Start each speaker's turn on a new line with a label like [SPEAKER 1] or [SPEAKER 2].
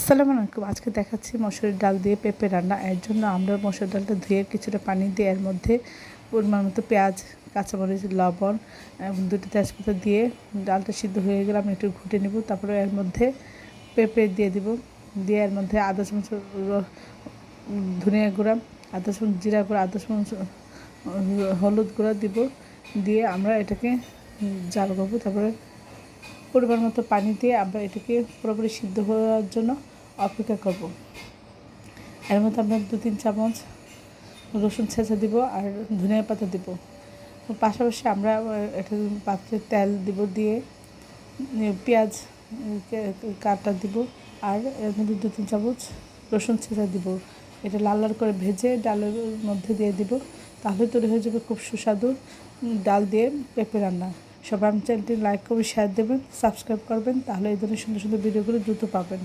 [SPEAKER 1] আসসালামু আলাইকুম। আজকে দেখাচ্ছি মসুরের ডাল দিয়ে পেঁপে রান্না। এর জন্য আমরা মসুর ডালটা ধুয়ে কিছুটা পানি দিয়ে এর মধ্যে পরিমাণ মতো পেঁয়াজ, কাঁচামরিচ, লবণ এবং 2টি তেজপাতা দিয়ে ডালটা সিদ্ধ হয়ে গেলে আমি একটু ঘুটে নেব। তারপরে এর মধ্যে পেঁপে দিয়ে দিব, দিয়ে এর মধ্যে আধা চামচ ধনিয়া গুঁড়া, আধা চামচ জিরা গুঁড়া, আধা চামচ হলুদ গুঁড়া দিব, দিয়ে আমরা এটাকে জাল করব। তারপরে পরিমাণ মতো পানি দিয়ে আমরা এটাকে পুরোপুরি সিদ্ধ হওয়ার জন্য অপেক্ষা করব। এর মধ্যে আমরা 2-3 চামচ রসুন ছেঁচা দিব আর ধনিয়া পাতা দিব। পাশাপাশি আমরা একটা পাত্রে তেল দিব, দিয়ে পেঁয়াজ কাটা দিব আর এর মধ্যে 2-3 চামচ রসুন ছেঁচা দিব। এটা লাল লাল করে ভেজে ডালের মধ্যে দিয়ে দিব, তাহলে তৈরি হয়ে যাবে খুব সুস্বাদু ডাল দিয়ে পেঁপে রান্না। সবাই আমার চ্যানেলটি লাইক করবেন, শেয়ার দেবেন, সাবস্ক্রাইব করবেন, তাহলে এই ধরনের সুন্দর সুন্দর ভিডিওগুলো দ্রুত পাবেন।